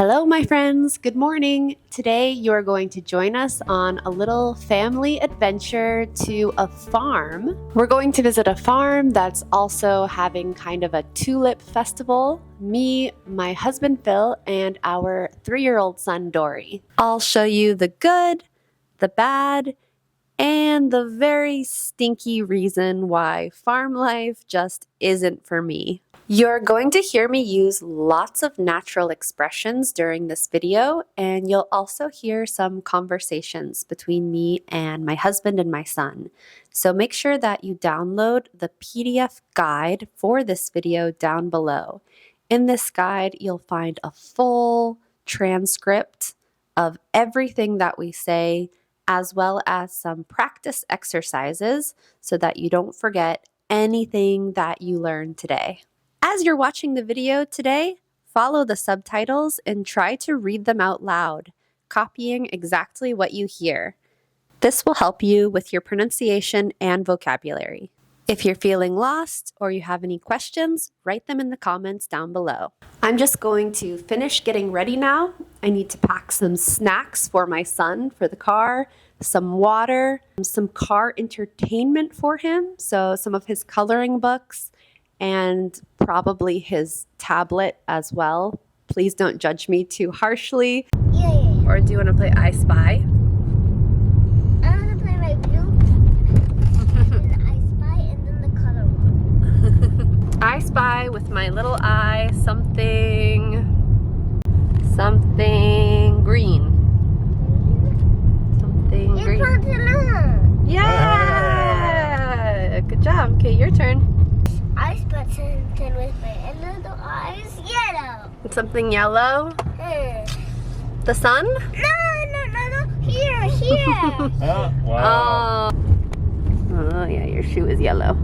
Hello, my friends. Good morning. Today, you're going to join us on a little family adventure to a farm. We're going to visit a farm that's also having kind of a tulip festival. Me, my husband Phil, and our 3-year-old son Dory. I'll show you the good, the bad, and the very stinky reason why farm life just isn't for me. You're going to hear me use lots of natural expressions during this video, and you'll also hear some conversations between me and my husband and my son. So make sure that you download the PDF guide for this video down below. In this guide, you'll find a full transcript of everything that we say, as well as some practice exercises so that you don't forget anything that you learned today. As you're watching the video today, follow the subtitles and try to read them out loud, copying exactly what you hear. This will help you with your pronunciation and vocabulary. If you're feeling lost or you have any questions, write them in the comments down below. I'm just going to finish getting ready now. I need to pack some snacks for my son for the car, some water, some car entertainment for him, so some of his coloring books, and probably his tablet as well. Please don't judge me too harshly. Yeah. Or do you want to play I Spy? I want to play my blue, and I Spy, and then the color one. I spy with my little eye something green. Something It's green. Pokemon. Yeah! Good job. Okay, your turn. I spot something with my little eyes yellow. Something yellow. Hmm. The sun? No. Here. Oh, wow. Oh, yeah, your shoe is yellow.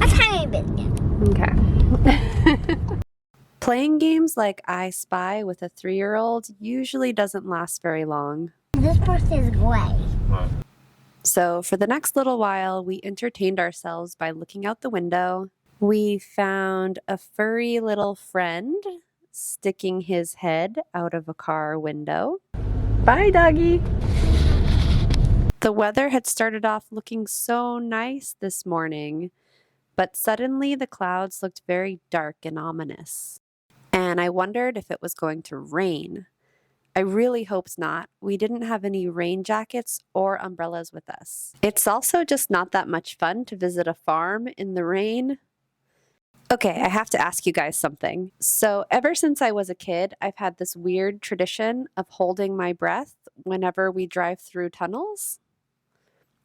A tiny bit. Okay. Playing games like I Spy with a 3-year-old usually doesn't last very long. This part is gray. So for the next little while, we entertained ourselves by looking out the window. We found a furry little friend sticking his head out of a car window. Bye, doggy. The weather had started off looking so nice this morning, but suddenly the clouds looked very dark and ominous. And I wondered if it was going to rain. I really hoped not. We didn't have any rain jackets or umbrellas with us. It's also just not that much fun to visit a farm in the rain. Okay, I have to ask you guys something. So ever since I was a kid, I've had this weird tradition of holding my breath whenever we drive through tunnels.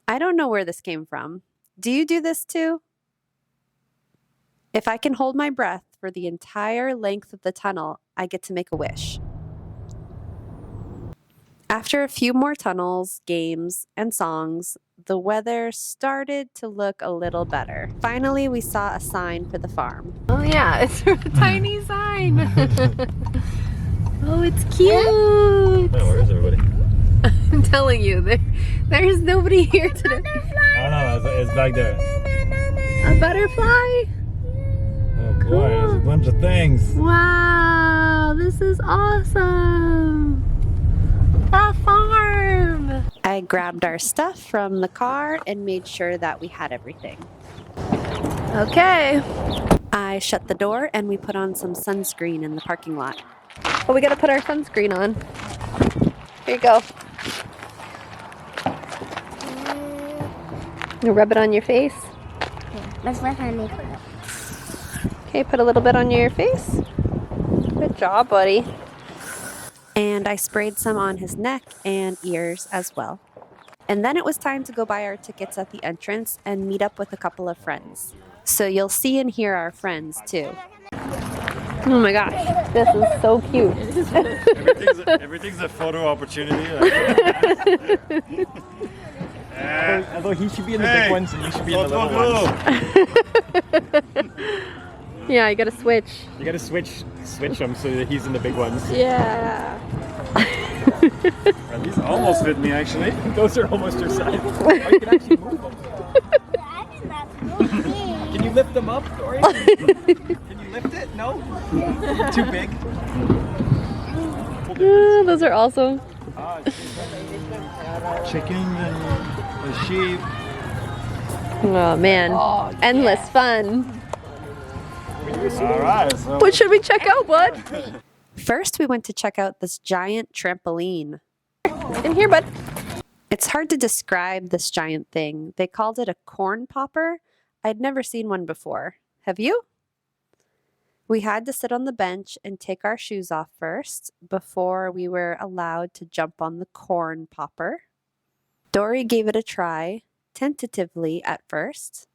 I don't know where this came from. Do you do this too? If I can hold my breath for the entire length of the tunnel, I get to make a wish. After a few more tunnels, games, and songs, the weather started to look a little better. Finally, we saw a sign for the farm. Oh yeah, it's a tiny sign. Oh, it's cute. Oh, where is everybody? I'm telling you, there's nobody here today. Oh no, it's back there. A butterfly? Oh boy, there's a bunch of things. Wow, this is awesome. A farm! I grabbed our stuff from the car and made sure that we had everything. Okay. I shut the door and we put on some sunscreen in the parking lot. Oh, we gotta put our sunscreen on. Here you go. You rub it on your face. That's what I make. Okay, put a little bit on your face. Good job, buddy. And I sprayed some on his neck and ears as well. And then it was time to go buy our tickets at the entrance and meet up with a couple of friends. So you'll see and hear our friends too. Oh my gosh, this is so cute. Everything's a photo opportunity. Although he should be in the big ones and you should be in the little ones. Yeah, you gotta switch. You gotta switch them so that he's in the big ones. Yeah. These almost fit me actually. Those are almost your size. Oh, you can actually move them. Can you lift them up, Dory? Can you lift it? No? Too big? couple different Those are awesome. chickens and a sheep. Oh man, endless fun. All right, so What should we check out, bud? First, we went to check out this giant trampoline. In here, bud. It's hard to describe this giant thing. They called it a corn popper. I'd never seen one before. Have you? We had to sit on the bench and take our shoes off first before we were allowed to jump on the corn popper. Dory gave it a try, tentatively at first.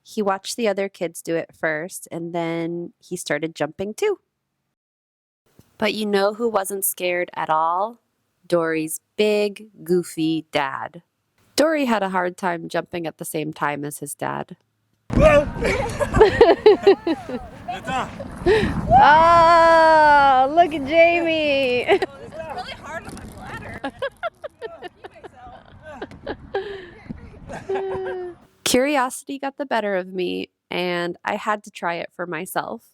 He watched the other kids do it first, and then he started jumping too. But you know who wasn't scared at all? Dory's big, goofy dad. Dory had a hard time jumping at the same time as his dad. Oh, look at Jamie. It's really hard on my bladder. Curiosity got the better of me, and I had to try it for myself.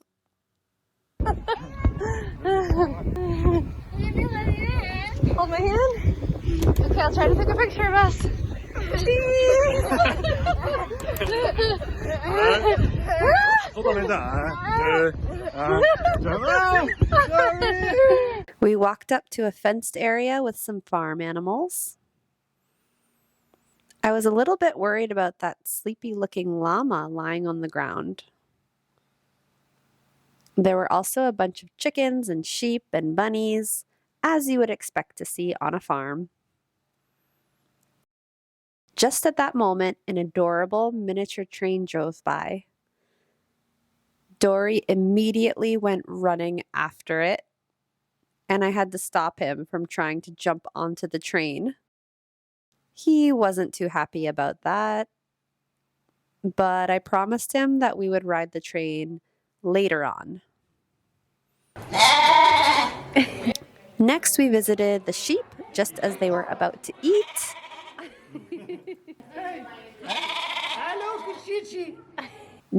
Hold my hand. Okay, I'll try to take a picture of us. We walked up to a fenced area with some farm animals. I was a little bit worried about that sleepy-looking llama lying on the ground. There were also a bunch of chickens and sheep and bunnies, as you would expect to see on a farm. Just at that moment, an adorable miniature train drove by. Dory immediately went running after it, and I had to stop him from trying to jump onto the train. He wasn't too happy about that, but I promised him that we would ride the train later on. Next, we visited the sheep just as they were about to eat.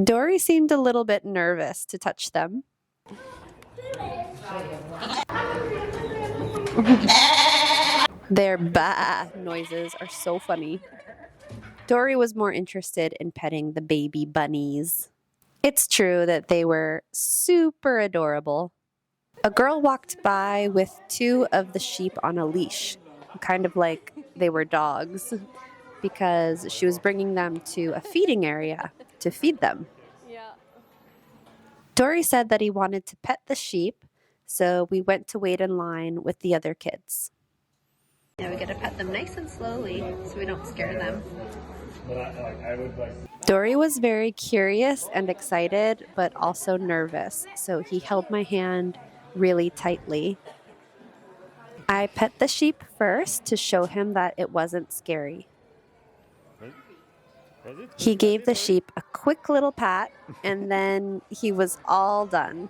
Dory seemed a little bit nervous to touch them. Their bah noises are so funny. Dory was more interested in petting the baby bunnies. It's true that they were super adorable. A girl walked by with 2 of the sheep on a leash, kind of like they were dogs, because she was bringing them to a feeding area to feed them. Yeah. Dory said that he wanted to pet the sheep, so we went to wait in line with the other kids. Now we gotta pet them nice and slowly so we don't scare them. Dory was very curious and excited, but also nervous, so he held my hand really tightly. I pet the sheep first to show him that it wasn't scary. He gave the sheep a quick little pat, and then he was all done.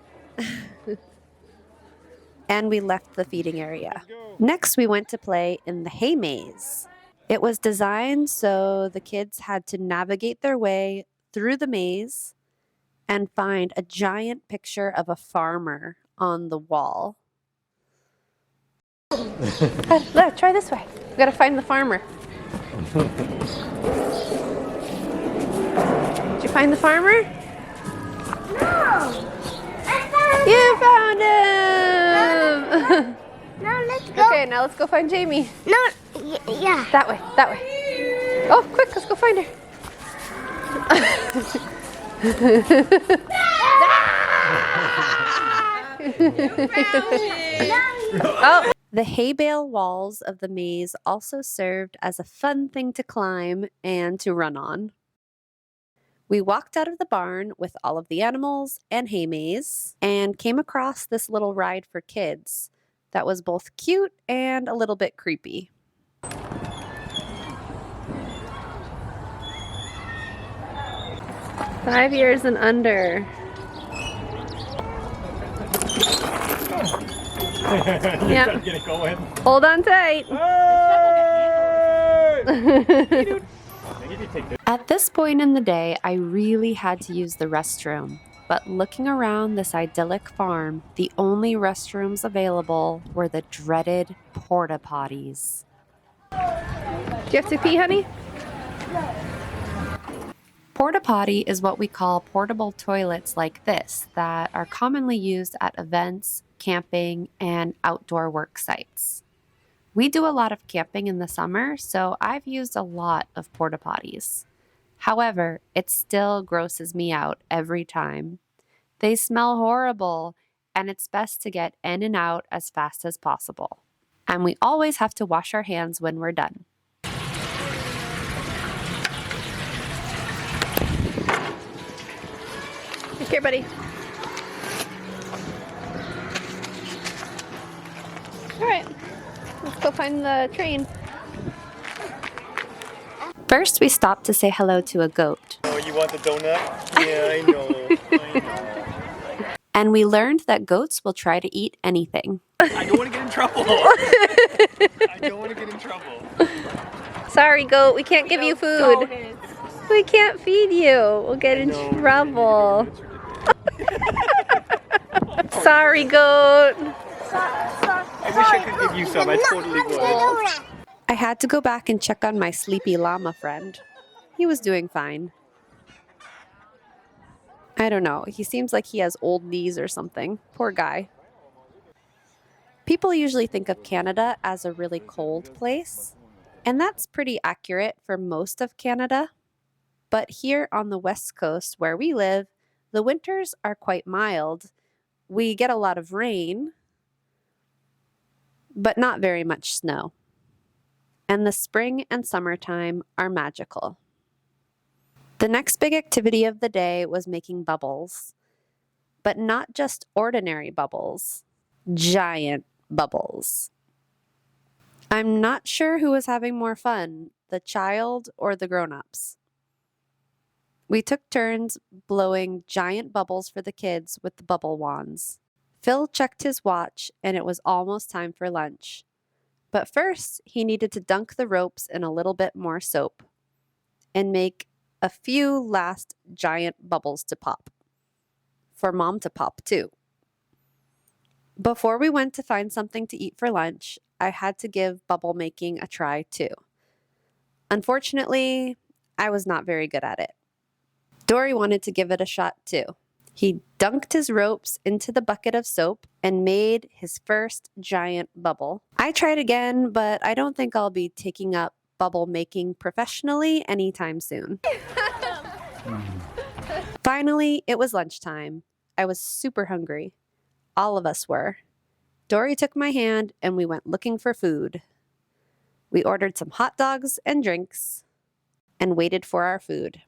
And we left the feeding area. Next, we went to play in the hay maze. It was designed so the kids had to navigate their way through the maze and find a giant picture of a farmer on the wall. Look, try this way. We gotta find the farmer. Did you find the farmer? No! You found him! No, let's go. Okay, now let's go find Jamie. No, yeah. That way, that way. Oh, quick, let's go find her. Oh. The hay bale walls of the maze also served as a fun thing to climb and to run on. We walked out of the barn with all of the animals and hay maze and came across this little ride for kids that was both cute and a little bit creepy. "5 years and under." Yeah. Get it going. Hold on tight. At this point in the day, I really had to use the restroom. but looking around this idyllic farm, the only restrooms available were the dreaded porta potties. Do you have to pee, honey? Porta potty is what we call portable toilets like this that are commonly used at events, camping, and outdoor work sites. We do a lot of camping in the summer, so I've used a lot of porta potties. However, it still grosses me out every time. They smell horrible, and it's best to get in and out as fast as possible. And we always have to wash our hands when we're done. Take care, buddy. All right, let's go find the train. First, we stopped to say hello to a goat. Oh, you want the donut? Yeah, I know. And we learned that goats will try to eat anything. I don't want to get in trouble. I don't want to get in trouble. Sorry, goat, we can't give you food. We can't feed you. We'll get in trouble. Sorry, goat. I wish I could give you some. I totally would. I had to go back and check on my sleepy llama friend. He was doing fine. I don't know, he seems like he has old knees or something. Poor guy. People usually think of Canada as a really cold place, and that's pretty accurate for most of Canada. But here on the West Coast where we live, the winters are quite mild. We get a lot of rain, but not very much snow. And the spring and summertime are magical. The next big activity of the day was making bubbles, but not just ordinary bubbles, giant bubbles. I'm not sure who was having more fun, the child or the grown-ups. We took turns blowing giant bubbles for the kids with the bubble wands. Phil checked his watch and it was almost time for lunch. But first, he needed to dunk the ropes in a little bit more soap and make a few last giant bubbles to pop. For Mom to pop, too. Before we went to find something to eat for lunch, I had to give bubble making a try, too. Unfortunately, I was not very good at it. Dory wanted to give it a shot, too. He dunked his ropes into the bucket of soap and made his first giant bubble. I tried again, but I don't think I'll be taking up bubble making professionally anytime soon. Finally, it was lunchtime. I was super hungry. All of us were. Dory took my hand and we went looking for food. We ordered some hot dogs and drinks and waited for our food.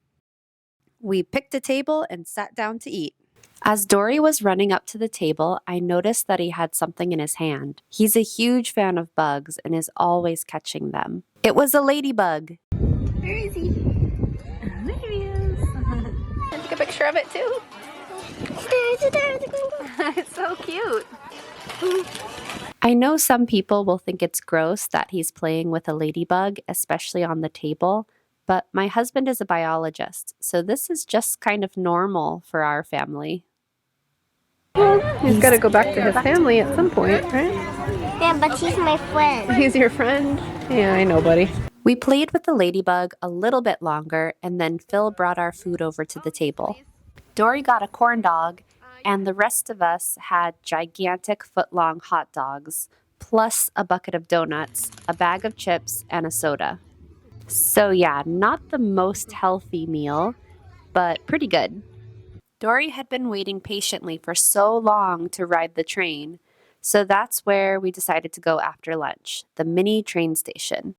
We picked a table and sat down to eat. As Dory was running up to the table, I noticed that he had something in his hand. He's a huge fan of bugs and is always catching them. It was a ladybug. Where is he? There he is. Take a picture of it too. It's so cute. I know some people will think it's gross that he's playing with a ladybug, especially on the table, but my husband is a biologist, so this is just kind of normal for our family. Well, he's got to go back to his family at some point, right? Yeah, but he's my friend. He's your friend? Yeah, I know, buddy. We played with the ladybug a little bit longer, and then Phil brought our food over to the table. Dory got a corn dog, and the rest of us had gigantic foot-long hot dogs, plus a bucket of donuts, a bag of chips, and a soda. So yeah, not the most healthy meal, but pretty good. Dory had been waiting patiently for so long to ride the train, so that's where we decided to go after lunch, the mini train station.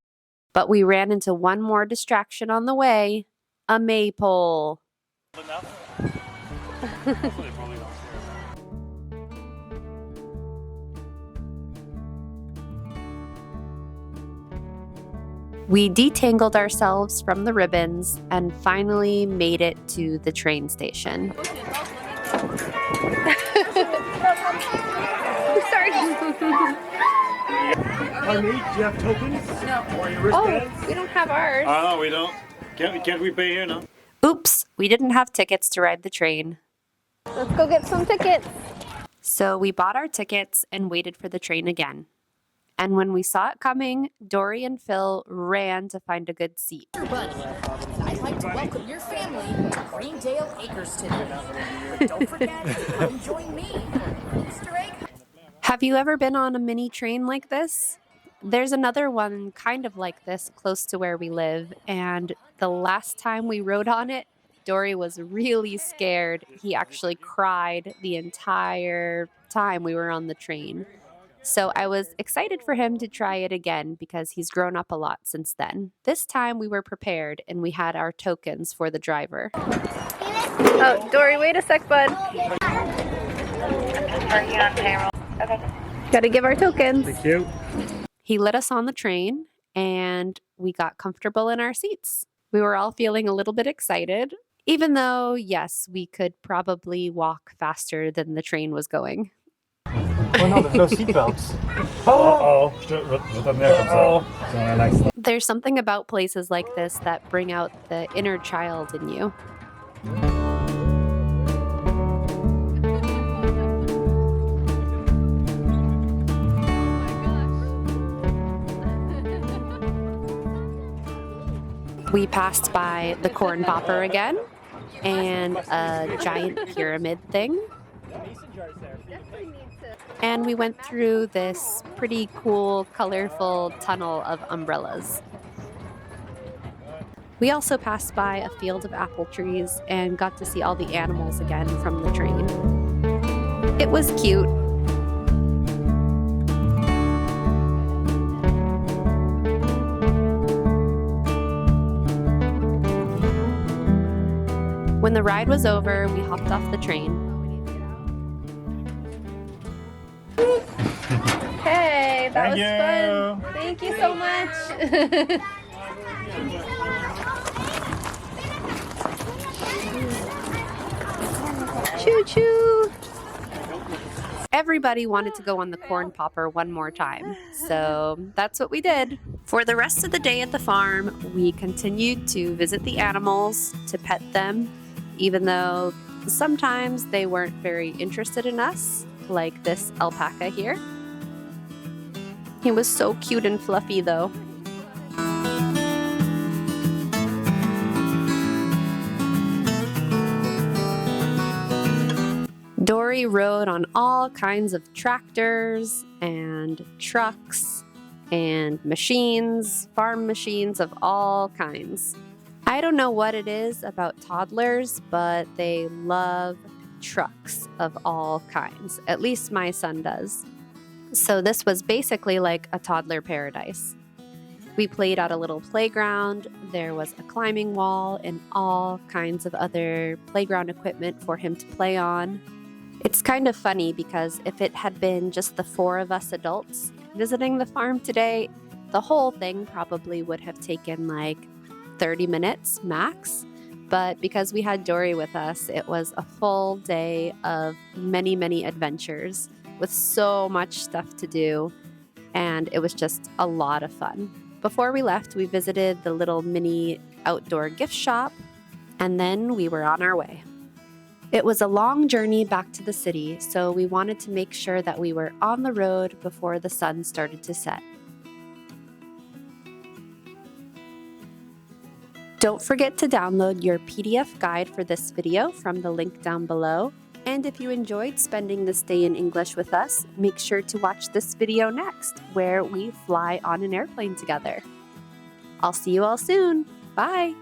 But we ran into one more distraction on the way, a maypole. We detangled ourselves from the ribbons and finally made it to the train station. Sorry. Pardon me, do you have tokens? No. Or your Oh, wristbands? we don't have ours. No, we don't. Can't we pay here now? Oops, we didn't have tickets to ride the train. Let's go get some tickets. So we bought our tickets and waited for the train again. And when we saw it coming, Dory and Phil ran to find a good seat. Buddy, I'd like to welcome your family to Greendale Acres today. But don't forget to come join me for an Easter egg. Have you ever been on a mini train like this? There's another one kind of like this close to where we live, and the last time we rode on it, Dory was really scared. He actually cried the entire time we were on the train. So I was excited for him to try it again because he's grown up a lot since then. This time we were prepared and we had our tokens for the driver. Oh, Dory, wait a sec, bud. Are you on payroll? Okay. Gotta give our tokens. Thank you. He let us on the train and we got comfortable in our seats. We were all feeling a little bit excited, even though, yes, we could probably walk faster than the train was going. Oh no, there's no seatbelts. There's something about places like this that bring out the inner child in you. We passed by the corn popper again and a giant pyramid thing. And we went through this pretty cool, colorful tunnel of umbrellas. We also passed by a field of apple trees and got to see all the animals again from the train. It was cute. When the ride was over, we hopped off the train. Hey, that was Thank fun. Thank you so much. Choo choo. Everybody wanted to go on the corn popper one more time, so that's what we did. For the rest of the day at the farm, we continued to visit the animals, to pet them, even though sometimes they weren't very interested in us, like this alpaca here. He was so cute and fluffy though. Dory rode on all kinds of tractors and trucks and machines, farm machines of all kinds. I don't know what it is about toddlers, but they love trucks of all kinds. At least my son does. So this was basically like a toddler paradise. We played at a little playground. There was a climbing wall and all kinds of other playground equipment for him to play on. It's kind of funny because if it had been just the four of us adults visiting the farm today, the whole thing probably would have taken like 30 minutes max. But because we had Dory with us, it was a full day of many, many adventures with so much stuff to do. And it was just a lot of fun. Before we left, we visited the little mini outdoor gift shop, and then we were on our way. It was a long journey back to the city, so we wanted to make sure that we were on the road before the sun started to set. Don't forget to download your PDF guide for this video from the link down below. And if you enjoyed spending this day in English with us, make sure to watch this video next, where we fly on an airplane together. I'll see you all soon. Bye!